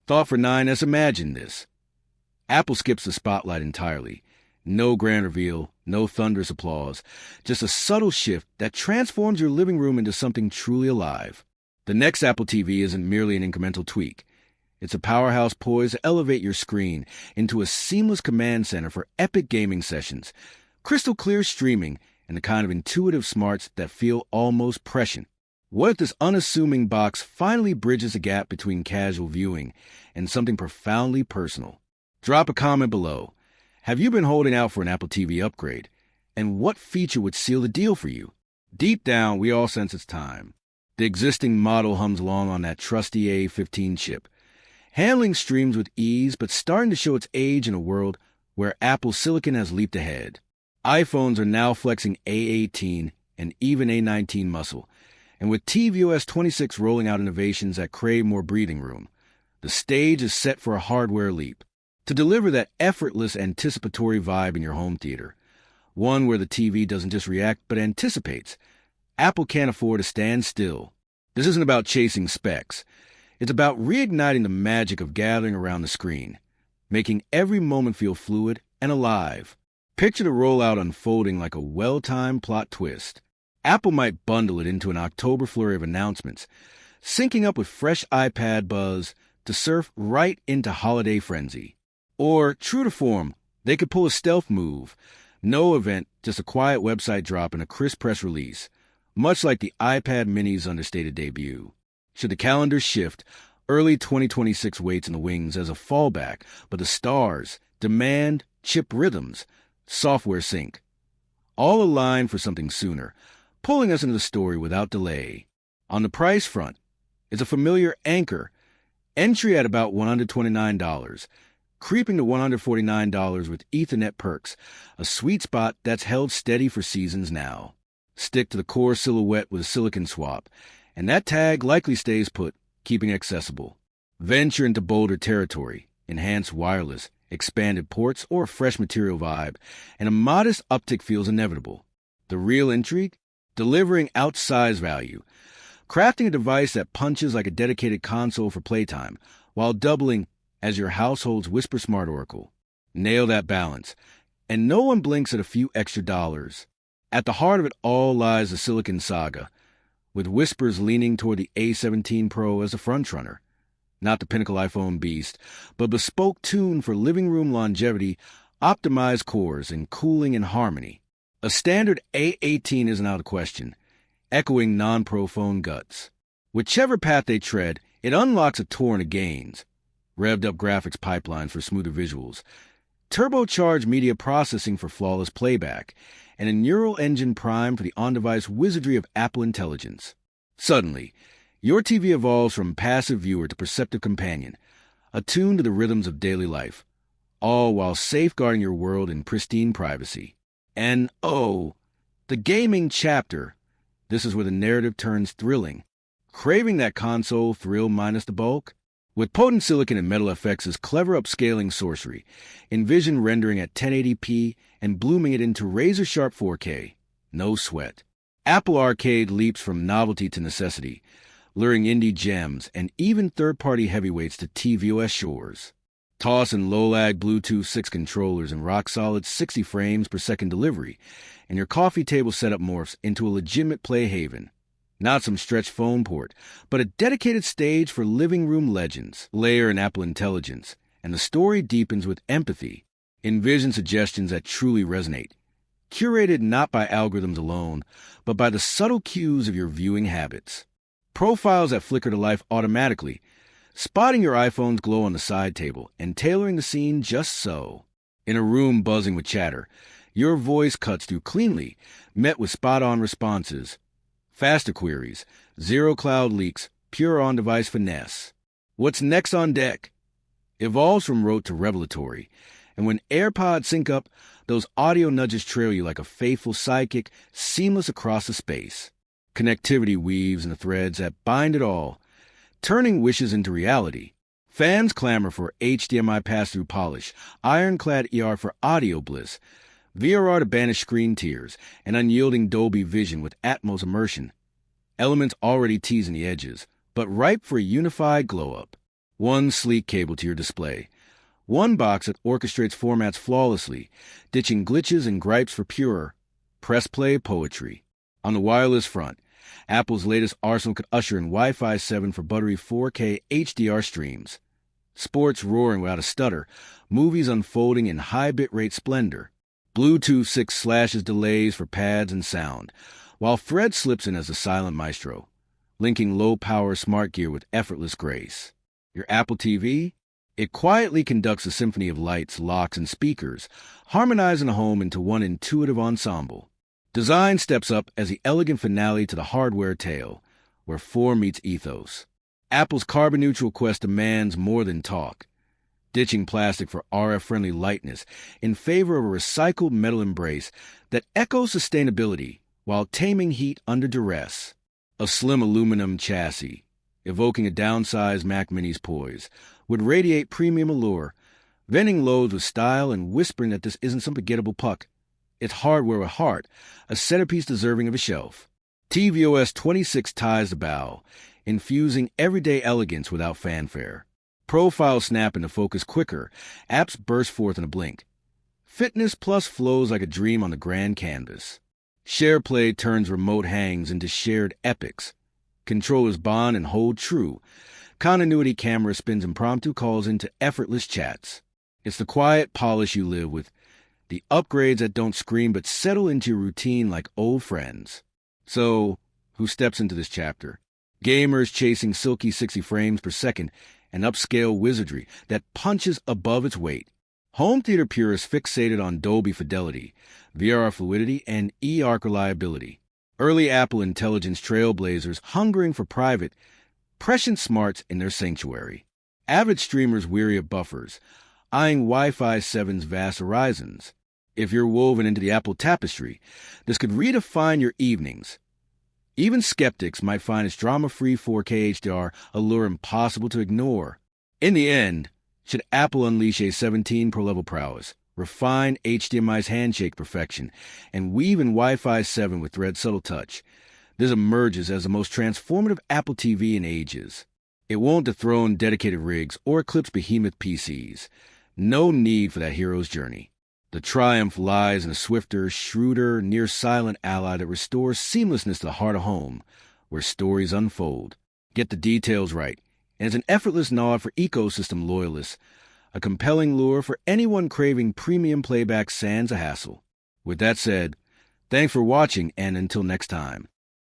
Thought for 9S, imagine this. Apple skips the spotlight entirely. No grand reveal, no thunderous applause, just a subtle shift that transforms your living room into something truly alive. The next Apple TV isn't merely an incremental tweak. It's a powerhouse poised to elevate your screen into a seamless command center for epic gaming sessions, crystal clear streaming, and the kind of intuitive smarts that feel almost prescient. What if this unassuming box finally bridges the gap between casual viewing and something profoundly personal? Drop a comment below. Have you been holding out for an Apple TV upgrade? And what feature would seal the deal for you? Deep down, we all sense it's time. The existing model hums along on that trusty A17 chip, handling streams with ease, but starting to show its age in a world where Apple Silicon has leaped ahead. iPhones are now flexing A18 and even A19 muscle, and with tvOS 26 rolling out innovations that crave more breathing room, the stage is set for a hardware leap to deliver that effortless anticipatory vibe in your home theater, one where the TV doesn't just react but anticipates. Apple can't afford to stand still. This isn't about chasing specs. It's about reigniting the magic of gathering around the screen, making every moment feel fluid and alive. Picture the rollout unfolding like a well-timed plot twist. Apple might bundle it into an October flurry of announcements, syncing up with fresh iPad buzz to surf right into holiday frenzy. Or, true to form, they could pull a stealth move. No event, just a quiet website drop and a crisp press release, much like the iPad mini's understated debut. Should the calendar shift, early 2026 waits in the wings as a fallback, but the stars, demand, chip rhythms, software sync, all aligned for something sooner, pulling us into the story without delay. On the price front, it's a familiar anchor, entry at about $129, creeping to $149 with Ethernet perks, a sweet spot that's held steady for seasons now. Stick to the core silhouette with a silicon swap, and that tag likely stays put, keeping it accessible. Venture into bolder territory, enhanced wireless, expanded ports, or a fresh material vibe, and a modest uptick feels inevitable. The real intrigue? Delivering outsized value. Crafting a device that punches like a dedicated console for playtime, while doubling as your household's Whisper Smart Oracle. Nail that balance, and no one blinks at a few extra dollars. At the heart of it all lies the Silicon saga, with Whispers leaning toward the A17 Pro as a frontrunner. Not the pinnacle iPhone beast, but bespoke tune for living room longevity, optimized cores, and cooling and harmony. A standard A18 isn't out of question, echoing non-pro phone guts. Whichever path they tread, it unlocks a torrent of gains. Revved-up graphics pipelines for smoother visuals, turbocharged media processing for flawless playback, and a neural engine primed for the on-device wizardry of Apple Intelligence. Suddenly, your TV evolves from passive viewer to perceptive companion, attuned to the rhythms of daily life, all while safeguarding your world in pristine privacy. And oh, the gaming chapter. This is where the narrative turns thrilling. Craving that console thrill minus the bulk? With potent silicon and metal FX's clever upscaling sorcery, envision rendering at 1080p and blooming it into razor-sharp 4K. No sweat. Apple Arcade leaps from novelty to necessity, luring indie gems and even third-party heavyweights to tvOS shores. Toss in low-lag Bluetooth 6 controllers and rock-solid 60 frames per second delivery, and your coffee table setup morphs into a legitimate play haven. Not some stretched phone port, but a dedicated stage for living room legends. Layer in Apple Intelligence, and the story deepens with empathy. Envision suggestions that truly resonate, curated not by algorithms alone, but by the subtle cues of your viewing habits. Profiles that flicker to life automatically, spotting your iPhone's glow on the side table and tailoring the scene just so. In a room buzzing with chatter, your voice cuts through cleanly, met with spot-on responses. Faster queries, zero cloud leaks, pure on-device finesse. What's next on deck? Evolves from rote to revelatory, and when AirPods sync up, those audio nudges trail you like a faithful sidekick, seamless across the space. Connectivity weaves in the threads that bind it all, turning wishes into reality. Fans clamor for HDMI pass-through polish, ironclad ER for audio bliss, VRR to banish screen tears, and unyielding Dolby Vision with Atmos immersion. Elements already teasing the edges, but ripe for a unified glow-up. one sleek cable to your display, one box that orchestrates formats flawlessly, ditching glitches and gripes for pure press-play poetry. On the wireless front, Apple's latest arsenal could usher in Wi-Fi 7 for buttery 4K HDR streams, sports roaring without a stutter, movies unfolding in high bitrate splendor, Bluetooth 6 slashes delays for pads and sound, while Thread slips in as a silent maestro, linking low-power smart gear with effortless grace. Your Apple TV? It quietly conducts a symphony of lights, locks, and speakers, harmonizing the home into one intuitive ensemble. Design steps up as the elegant finale to the hardware tale, where form meets ethos. Apple's carbon-neutral quest demands more than talk, ditching plastic for RF-friendly lightness in favor of a recycled metal embrace that echoes sustainability while taming heat under duress. A slim aluminum chassis, evoking a downsized Mac Mini's poise, would radiate premium allure, venting loads with style and whispering that this isn't some forgettable puck. It's hardware with heart, a centerpiece deserving of a shelf. tvOS 26 ties the bow, infusing everyday elegance without fanfare. Profiles snap into focus quicker, apps burst forth in a blink. Fitness Plus flows like a dream on the grand canvas. SharePlay turns remote hangs into shared epics. Controllers bond and hold true. Continuity camera spins impromptu calls into effortless chats. It's the quiet polish you live with, the upgrades that don't scream but settle into your routine like old friends. So, who steps into this chapter? Gamers chasing silky 60 frames per second and upscale wizardry that punches above its weight. Home theater purists fixated on Dolby fidelity, VRR fluidity, and eARC reliability. Early Apple intelligence trailblazers hungering for private, prescient smarts in their sanctuary. Avid streamers weary of buffers, eyeing Wi-Fi 7's vast horizons. If you're woven into the Apple tapestry, this could redefine your evenings. Even skeptics might find its drama-free 4K HDR allure impossible to ignore. In the end, should Apple unleash A17 Pro level prowess, refine HDMI's handshake perfection, and weave in Wi-Fi 7 with Thread's subtle touch, this emerges as the most transformative Apple TV in ages. It won't dethrone dedicated rigs or eclipse behemoth PCs. No need for that hero's journey. The triumph lies in a swifter, shrewder, near-silent ally that restores seamlessness to the heart of home, where stories unfold. Get the details right, and it's an effortless nod for ecosystem loyalists, a compelling lure for anyone craving premium playback sans a hassle. With that said, thanks for watching, and until next time.